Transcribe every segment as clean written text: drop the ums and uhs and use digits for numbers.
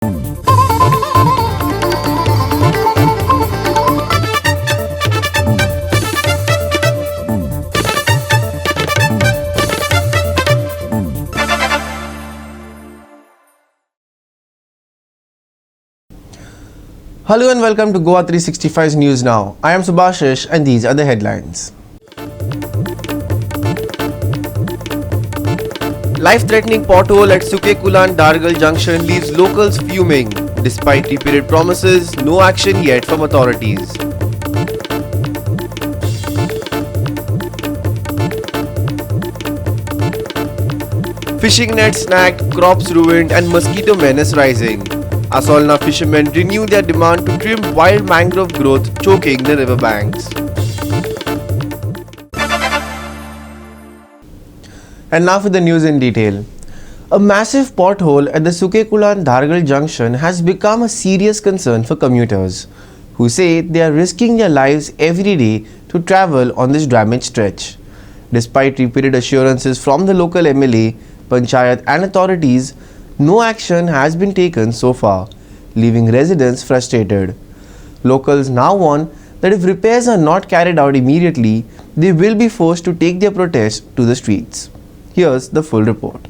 Hello and welcome to Goa 365's News Now. I am Subhashish and these are the headlines. Life-threatening pothole at Sukekulan Dargal Junction leaves locals fuming. Despite repeated promises, no action yet from authorities. Fishing nets snagged, crops ruined and mosquito menace rising. Asolna fishermen renew their demand to trim wild mangrove growth choking the riverbanks. And now for the news in detail. A massive pothole at the Sukekulan Dargal Junction has become a serious concern for commuters, who say they are risking their lives every day to travel on this damaged stretch. Despite repeated assurances from the local MLA, Panchayat and authorities, no action has been taken so far, leaving residents frustrated. Locals now warn that if repairs are not carried out immediately, they will be forced to take their protest to the streets. Here's the full report.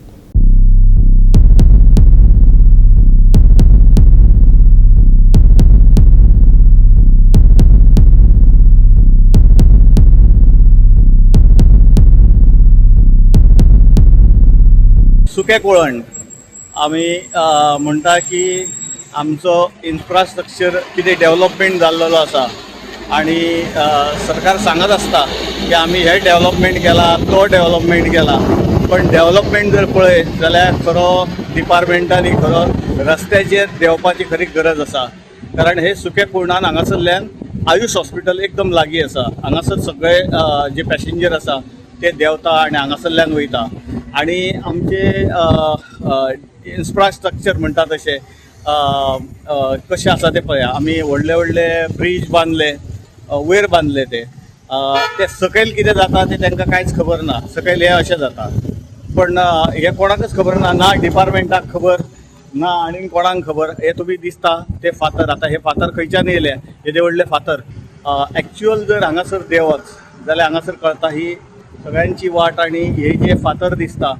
Sukekulan आमी म्हणटा की आमचो infrastructure कितें development जाल्लो आसा आनी सरकार सांगत आसता की आमी हे डेवलपमेंट केला तो डेवलपमेंट केला पण डेवलपमेंट जर पळयत जाल्यार खरो डिपार्टमेंटांनी खरो रस्त्याचेर देंवपाची खरी गरज आसा कारण हे सुकेकुळणान हांगासरल्यान आयुष हॉस्पिटल एकदम लागीं आसा हांगासर सगळे जे पॅसेंजर आसा ते देंवता आनी हांगासरल्यान वयता आनी आमचे इन्फ्रास्ट्रक्चर म्हणटा तशें कशें आसा तें पळया आमी व्हडले व्हडले ब्रीज बांदले वयर बांदले ते सकयल कितें जाता तें तांकां कांयच खबर ना सकयल हे अशें जाता पण हे कोणाकच खबर ना डिपार्टमेंटाक खबर ना आनी कोणाक खबर हे तुमी दिसता ते फातर आतां हे फातर खंयच्यान येयले येदे व्हडले फातर एक्चुअल जर हांगासर देंवत जाल्यार हांगासर कळटा ही सगळ्यांची वाट आनी हे जे फातर दिसता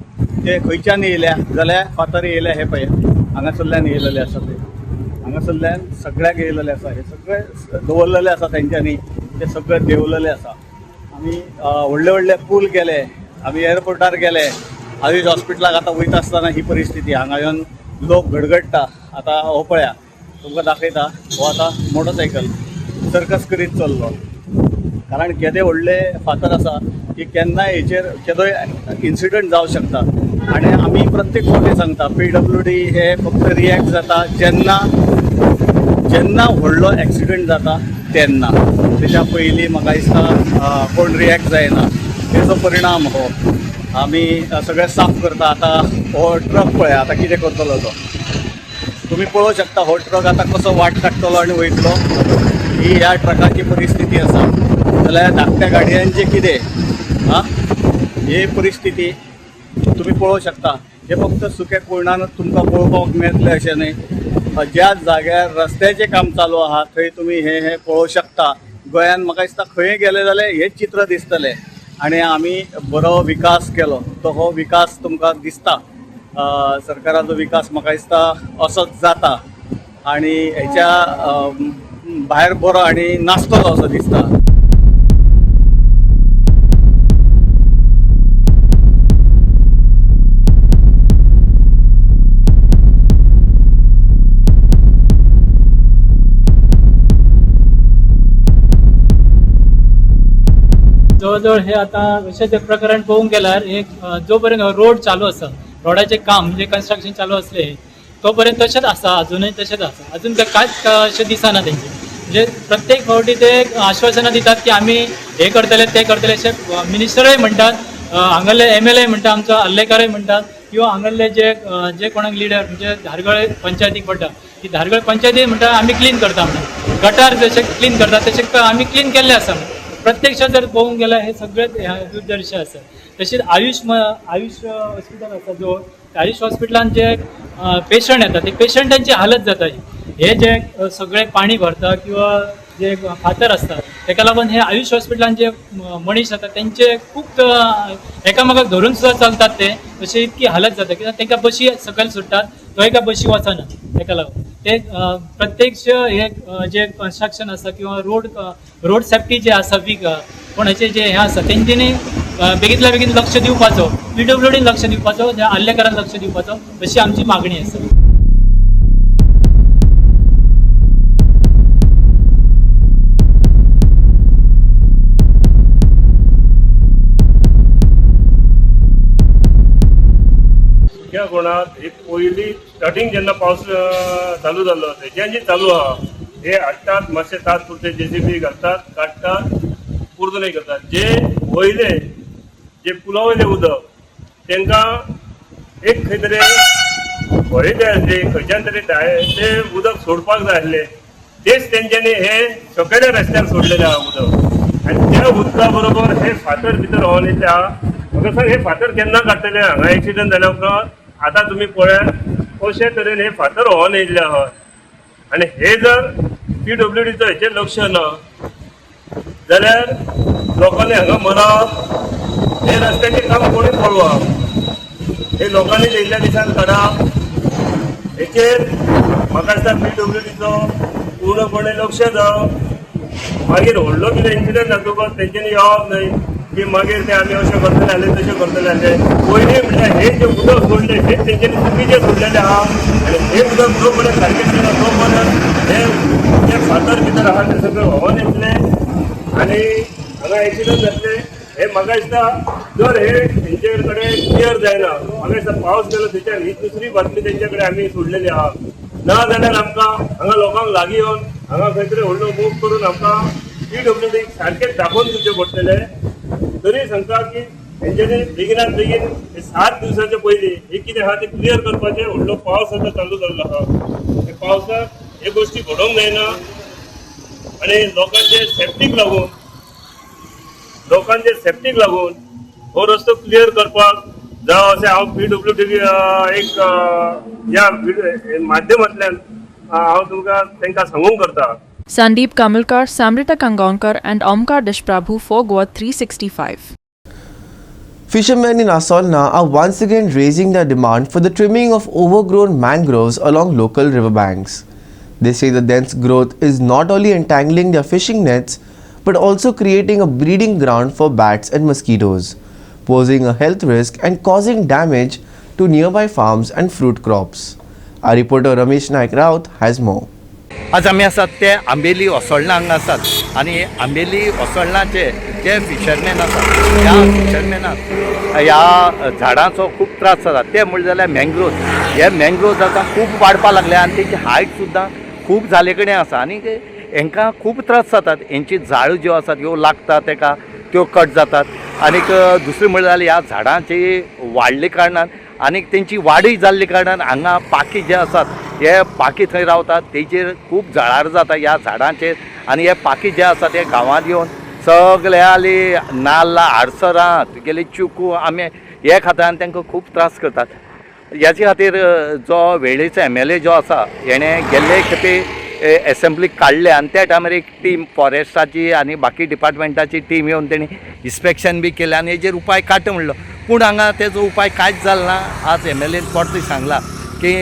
ते खंयच्यान येयल्या जाल्यार फातर येयले हे पळय हांगासरल्यान येयलेले आसा ते हांगासरल्यान सगळ्याक येयलेले आसा हे सगळे दवरलेले आसा तेंच्यांनी ते सगळे देंवलेले आसा आमी व्हडले व्हडले पूल केले आमी एअरपोर्टार गेले आयुष हॉस्पिटलाक आतां वयता आसतना ही परिस्थिती हांगा येवन लोक गडगडटा आतां हो पळया तुमकां दाखयता हो आतां मोटरसायकल सर्कस करीत चल्लो कारण केदे व्हडले फातर आसा की केन्नाय हेचेर केदोय इन्सिडंट जावं शकता आनी आमी प्रत्येक फावटी सांगता PWD हे फक्त रिएक्ट जाता जेन्ना व्हडलो एक्सिडंट जाता तेन्ना तेच्या पयलीं म्हाका दिसता कोण रिएक्ट जायना तेचो परिणाम हो आमी सगळें साफ करता आतां हो ट्रक पळय आतां कितें करतलो तो तुमी पळोवंक शकता हो ट्रक आतां कसो वाट काडटलो आनी वयतलो ही ह्या ट्रकाची परिस्थिती आसा जाल्यार धाकट्या गाडयांचें कितें ही परिस्थिती तुम्ही पळोवंक शकता हे फक्त सुकेकुळणानूच तुमकां पळोवपाक मेळटलें अशें न्हय ज्या जाग्यार रस्त्याचें काम चालू आहा थंय तुमी हे पळोवंक शकता गोंयान म्हाका दिसता खंय गेले जाल्यार हेच चित्र दिसतलें आनी आमी बरो विकास केलो तो हो विकास तुमकां दिसता सरकाराचो विकास म्हाका दिसता असोच जाता आनी हेच्या भायर बरो आनी नासतलो असो दिसता जवळजवळ हे आता अशें प्रकरण पळोवंक गेल्यार एक जो पर्यंत रोड चालू आसा रोडाचें काम म्हणजे कन्स्ट्रक्शन चालू असले तो पर्यंत तशेंच आसा अजूनय तशेंच आसा अजून कांयच अशें दिसना तेंचे म्हणजे प्रत्येक फावटी ते आश्वासनां दितात की आमी हे करतले ते करतले अशें मिनिस्टरूय म्हणटात हांगाले MLA म्हणटा आमचो हल्लेकारूय म्हणटात किंवा हांगाले जे कोणाक लिडर म्हणजे धारगळ पंचायतीक पडटा ती धारगळ पंचायती म्हणटा आमी क्लीन करता म्हणून गटार जशे क्लीन करता तशें आमी क्लीन केल्ले आसा प्रत्यक्षात जर पळोवंक गेल्यार हे सगळे दुर्दर्श आसा तशेंच आयुष हॉस्पिटल आसा जो आयुष हॉस्पिटलान जे पेशंट येतात ते पेशंटांची हालत जाता हे जे सगळे पाणी भरता किंवा जे फातर असतात ताका लागून हे आयुष हॉस्पिटलान जे मनीस जातात त्यांचे खूप एकामेकाक धरून सुद्धा चालतात ते तसे इतकी हालत जाता कित्याक तांकां बशी सकयल सुट्टात तो एका बशी वचना ताका लागून ते प्रत्यक्ष हे जे कन्स्ट्रक्शन आसा किंवा रोड सेफ्टी जे आसा वीक कोणाचे जे हे आसा तेंच्यांनी बेगीतल्या बेगीन लक्ष दिवपाचो PWDन लक्ष दिवपाचो त्या हल्लेकारांक लक्ष दिवपाचो अशी आमची मागणी आसा. त्या कोणाक एक पयली स्टार्टिंग जेन्ना पावस चालू जाल्लो तेच्यान जे चालू आहा हे हाडटात मातशे तास पुरते JCB घालतात काडटात पुर्तून करतात जे वयले जे पुला वयले उदक तांकां एक खंय तरी व्हडे जाय आसले खंयच्यान तरी ते उदक सोडपाक जाय आसले तेच तेंच्यांनी हे सकयल्या रस्त्यार सोडलेले आहा उदक आनी त्या उदका बरोबर हे फातर भितर व्होन येयले आहा. म्हाका सांग हे फातर केन्ना काडटले हांगा एक्सिडंट जाल्या उपरांत आतां तुमी पळयात अशे तरेन हे फातर व्होन येयल्ले आहा आनी हे जर PWDचो हेचेर लक्ष ना जाल्यार लोकांनी हांगा मरप हे रस्त्याचें काम कोणी पळोवप हे लोकांनी येयल्ल्या दिसान काडप हेचेर म्हाका दिसता PWDचो पूर्णपणे लक्ष जावप मागीर व्हडलो कितें इन्सिडंट जातकच तेंच्यांनी येवप न्हय की मागीर ते आमी अशें करतले जाले तशें करतले जाले पयलीं म्हणल्यार हे जे उदक सोडले हे तेंच्यांनी चुकीचें सोडलेलें आहा आनी हे उदक जो पर्यंत सारकें केलें तो पर्यंत हे जे फातर भितर आहा ते सगळें व्होंवन येतले आनी हांगा एक्सिडंट जातले हे म्हाका दिसता जर हे तेंचे कडेन क्लियर जायना म्हाका दिसता पावस गेलो थंयच्यान ही दुसरी बातमी तेंचे कडेन आमी सोडलेली आहा ना जाल्यार आमकां हांगा लोकांक लागीं येवन हांगा खंय तरी व्हडलो मूव करून आमकां PWD सारकें दाखोवन दिवचें पडटलें. तरी सांगता की तेंच्यांनी बेगिनात बेगीन 7 दिवसाचे पयलीं हे कितें आहा तें क्लियर करपाचें. व्हडलो पावस आतां चालू जाल्लो आहा त्या पावसाक हे गोश्टी घडोवंक जायना आनी लोकांचे सेफ्टीक लागून हो रस्तो क्लियर करपाक जावं अशें हांव PWD एक ह्या माध्यमांतल्यान हांव तुमकां तांकां सांगूंक करता. Sandeep Kamulkar, Samrita Kangaonkar and Omkar Deshprabhu for Goa 365. Fishermen in Asolna are once again raising their demand for the trimming of overgrown mangroves along local riverbanks. They say the dense growth is not only entangling their fishing nets but also creating a breeding ground for bats and mosquitoes, posing a health risk and causing damage to nearby farms and fruit crops. Our reporter Ramesh Naik Raut has more. आज आमी आसात ते आंबेली ओसोळणा हांगा आसात आनी आंबेली ओसोळणाचे जे fisherman आसात त्या फिशरमॅनाक ह्या झाडांचो खूब त्रास जाता ते म्हणलें जाल्यार मँग्रोव्ज हे मँग्रोव्ज आतां खूब वाडपाक लागले आनी तेची हायट सुद्दां खूब जाले कडेन आसा आनी हांकां खूब त्रास जातात हेंची झाड ज्यो आसात ह्यो लागतात ताका त्यो कट जातात आनीक दुसरें म्हणलें जाल्यार ह्या झाडांची वाडले कारणान आनीक तेंची वाडय जाल्ले कारणान हांगा पाकी जे आसात हे पाकी थंय रावतात तेजेर खूब जळार जाता ह्या झाडांचेर आनी हे पाकी जे आसा ते गांवांत येवन सगळ्याली नाल्ला आडसरां तुगेले चिकू आंबे हे खाता आनी तांकां खूब त्रास करतात. ह्याचे खातीर जो वेळेचो MLA जो आसा हेणे गेल्ले खेपे एसेंब्लीक काडले आनी त्या टायमार एक टीम फॉरेस्टाची आनी बाकी डिपार्टमेंटाची टीम येवन तेणी इन्स्पेक्शन बी केलें आनी हेजेर उपाय काड म्हणलो पूण हांगा तेजो उपाय कांयच जालो ना. आज MLAन परते सांगला की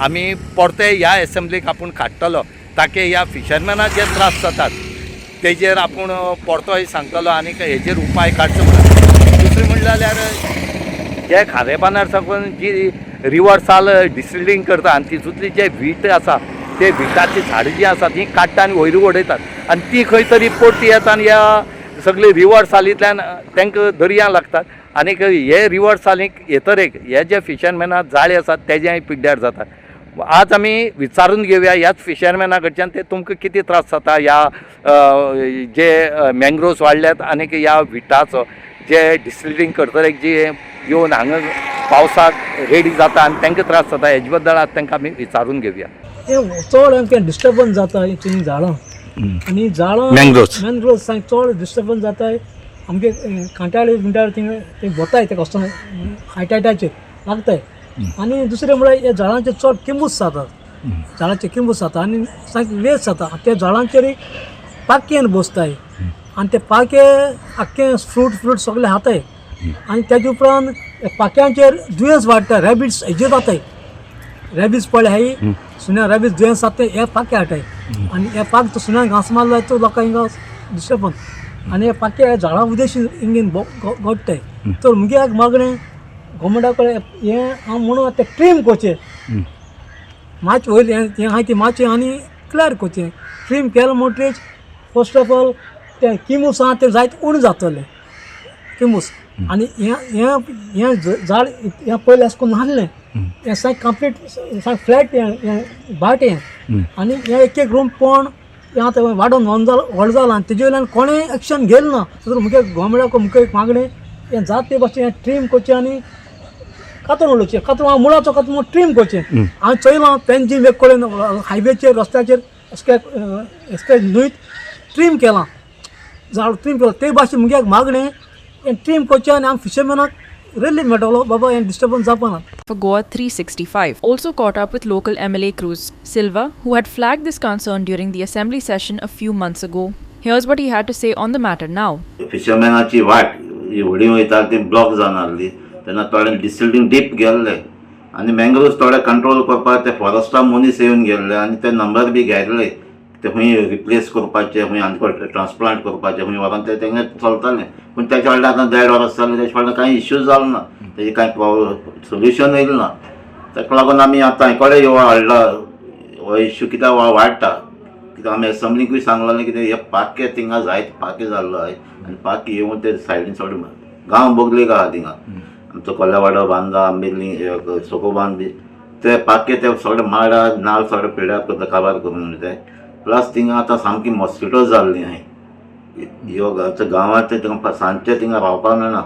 आमी परते ह्या एसेंब्लीक आपूण काडटलो ताके ह्या फिशरमॅनाक जे त्रास जातात तेजेर आपूण परतोय सांगतलो आनी हेजेर उपाय काडचो म्हणून. दुसरें म्हणलें जाल्यार जे खारेपानार साकून जी रिवर्साल डिस्टिलिंग करता आनी तितूंतली जे वीट आसा ते विटाची झाडां जी आसात ती काडटा आनी वयर उडयतात आनी ती खंय तरी परती येता आनी ह्या सगळे रिवर्सालींतल्यान तांकां दर्या लागतात आनीक हे रिवर्सालीक येतरेक हे जे फिशरमॅनाक जाळे आसात तेजेय पिड्ड्यार जातात. आज आमी विचारून घेवया ह्याच फिशरमॅना कडच्यान ते तुमकां कितें त्रास जाता ह्या जे मँग्रोव्ज वाडल्यात आनीक ह्या विटाचो जे डिस्टिलिंग करतरेक जी येवन हांगा पावसाक रेडी जाता आनी तांकां त्रास जाता हेजे बद्दल आज तांकां आमी विचारून घेवया. चड आमकां डिस्टर्बन्स जाता हितून झाडां आनी झाडां मँग्रोव्ज चड डिस्टर्बन्स जाताय आमगे कांटाळे बिंटाळे ते वताय ते कस्टमर हायटायटाचेर लागताय आनी दुसरें म्हळ्यार ह्या झाडांचे चड किंबूच जातात झाडांचे किंबूच जाता आनी सामकी वेस्ट जाता त्या झाडांचेर एक पाकयेन बसताय आनी ते पाके आख्खे फ्रूट सगळे खाताय आनी तेजे उपरांत पाक्यांचेर दुयेंस वाडटा रॅबिट्स हेजे जाताय रॅबिट्स पळय हाय सुण्या रॅबिट्स दुयेंस जाता हे पाके हाटाय आनी हे पाक तो सुण्याक घास मारला तो लोकांक हिंगा डिस्टर्बन आनी हे पाके झाडां उदेशी हिंगेन घडटाय तर मुगे मागणें गोवमेंटा कडेन हें हांव म्हणून तें ट्रीम कोचें मातशें वयलें हें आहाय ती मातशें आनी क्लियर कोचें ट्रीम केलें म्हणटरीच फर्स्ट ऑफ ऑल तें किमूस आहा तें जायत उणें जातलें किमूस आनी हें झाड हें पयलें अशें करून नासलें हें सायक कंप्लीट सायक फ्लॅट हें भाट हें आनी हें एक रूम पोवन हें आतां वाडोवन व्हड जालां आनी तेजे वयल्यान कोणें एक्शन घेयलें ना सो मुगे गोवमेंटाक मुगे एक मागणें हें जात ते भाशेन हें ट्रीम कोचें आनी कातरून उडोवचें कातरून हांव मुळाचो कातरून ट्रीम कोचें हांव चोयलां पेन्जीम एक कडेन हायवेचेर रस्त्याचेर एसके न्हंयत ट्रीम केलां झाड ट्रीम केलां ते भाशेन मुगे मागणें हें ट्रीम कोचें आनी हांव फिशरमॅनाक रिलीफ मेळटलो बाबा हें डिस्टर्बन्स जावपा ना. For Goa 365 also caught up with local MLA Cruz Silva, who had flagged this concern during the assembly session a few months ago. Here's what he had to say on the matter now. फिशरमॅनाची वाट ही व्हडी वयता ती block जावन आसली तेन्ना थोडे डिसिल्टींग deep गेल्ले आनी मँग्रोव्स थोडे कंट्रोल करपाक ते फॉरेस्टा मनीस येवन गेल्ले आनी ते नंबर बी घायले ते खंय रिप्लेस करपाचे खंय आनी ट्रान्सप्लांट करपाचे खंय व्हरोन ते तेंगे चलतालें पूण तेच्या फाटल्यान आतां 1.5 वर्स जालें तेच्या फाटल्यान कांय इश्यूज जालो ना तेजें कांय सोल्युशन येयलें ना ताका लागून आमी आतां कडेन हो हाडला हो इश्यू कित्याक वाडटा कित्याक आमी एसंब्लीकूय सांगलें कितें हे पाके थिंगा जायते पाके जाल्लो आय आनी पाके येवन ते सायडीन सगळे गांव बोगलेक आहा थिंगा आमचो कोल्लेवाडो बांदा आंबेली सोकोबान बी ते पाके ते सगळे माडा नाल सगळे पिड्यार करता काबार करून ते प्लस थिंगा आतां सामकी मॉस्किटोज जाल्लीं हाय ह्यो गांवांत थिंगा सांजचे थिंगा रावपाक मेळना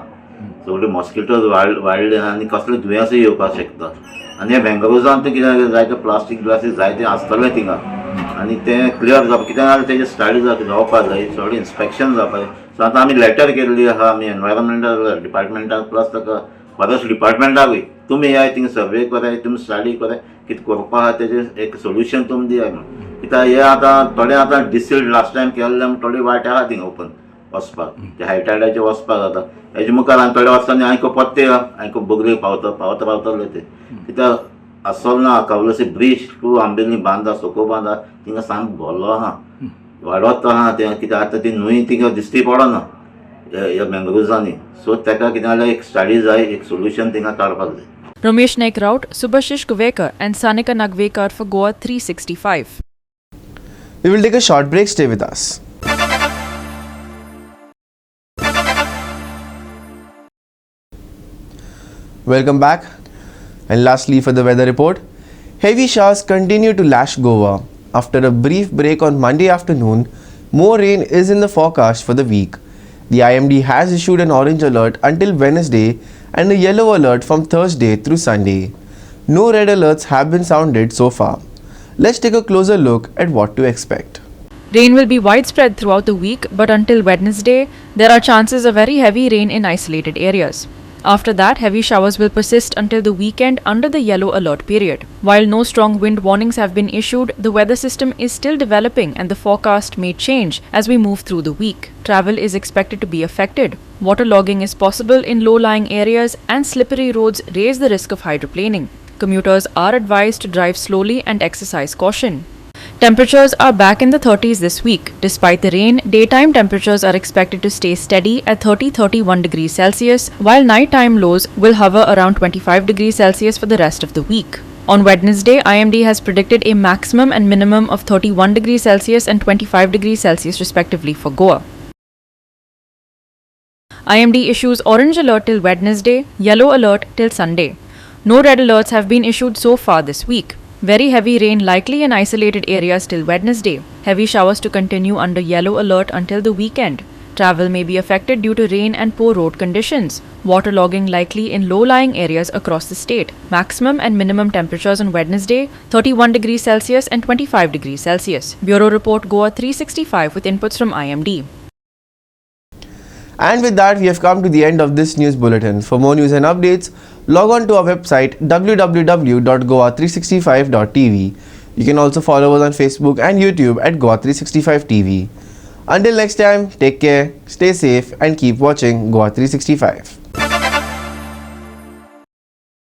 सगळे मॉस्किटोज वाडले आनी कसले दुयेंसूय येवपाक शकता आनी हे बँगलोरांत कितें जायते प्लास्टीक ग्लासीस जायते आसतले थिंगा आनी ते क्लियर जावप कित्याक जाल्यार तेजे स्टडी जावपाक जाय सगळें इन्स्पेक्शन जावपाक सो आतां आमी लेटर केल्ली आहा आमी एनवायरमेंटल डिपार्टमेंटाक प्लस ताका फॉरेस्ट डिपार्टमेंटाकूय तुमी येयाय थिंगा सर्वे कराय तुमी स्टडी कराय कितें करपा आहा तेजें एक सोल्युशन तुमी दियाय म्हणून कित्याक हे आतां थोडे आतां डिसिल्ड लास्ट टायम केल्ले थोडे वाटे आहा थिंगा ओपन वचपाक ते हायटायडाचेर वचपाक जाता हेजे मुखार आनी थोड्या वर्सांनी आयको पत्ते आयको बोगलेक पावतले ते कित्याक आसलो ना कवलसी ब्रीज टू आंबेली बांदा सोको बांदा थिंगा सामको भरलो आहा वाडत आहा तें कित्याक आतां ती न्हंय थिंगा दिश्टी पडना ह्या मँग्रोव्जांनी सो ताका कितें जाल्यार एक स्टडी जाय एक सोल्युशन थिंगा काडपाक जाय. Ramesh Naik Raut, Subhashish Guvekar and Sanika Nagvekar for Goa 365. We will take a short break. Stay with us. Welcome back. And lastly, for the weather report, heavy showers continue to lash Goa. After a brief break on Monday afternoon, more rain is in the forecast for the week. The IMD has issued an orange alert until Wednesday and a yellow alert from Thursday through Sunday. No red alerts have been sounded so far. Let's take a closer look at what to expect. Rain will be widespread throughout the week, but until Wednesday, there are chances of very heavy rain in isolated areas. After that, heavy showers will persist until the weekend under the yellow alert period. While no strong wind warnings have been issued, the weather system is still developing and the forecast may change as we move through the week. Travel is expected to be affected. Waterlogging is possible in low-lying areas and slippery roads raise the risk of hydroplaning. Commuters are advised to drive slowly and exercise caution. Temperatures are back in the 30s this week. Despite the rain, daytime temperatures are expected to stay steady at 30-31 degrees Celsius, while nighttime lows will hover around 25 degrees Celsius for the rest of the week. On Wednesday, IMD has predicted a maximum and minimum of 31 degrees Celsius and 25 degrees Celsius respectively for Goa. IMD issues orange alert till Wednesday, yellow alert till Sunday. No red alerts have been issued so far this week. Very heavy rain likely in isolated areas till Wednesday. Heavy showers to continue under yellow alert until the weekend. Travel may be affected due to rain and poor road conditions. Waterlogging likely in low-lying areas across the state. Maximum and minimum temperatures on Wednesday, 31 degrees Celsius and 25 degrees Celsius. Bureau Report Goa 365 with inputs from IMD. And with that, we have come to the end of this news bulletin. For more news and updates, log on to our website www.goa365.tv. You can also follow us on Facebook and YouTube at Goa365 TV. Until next time, take care, stay safe, and keep watching Goa 365.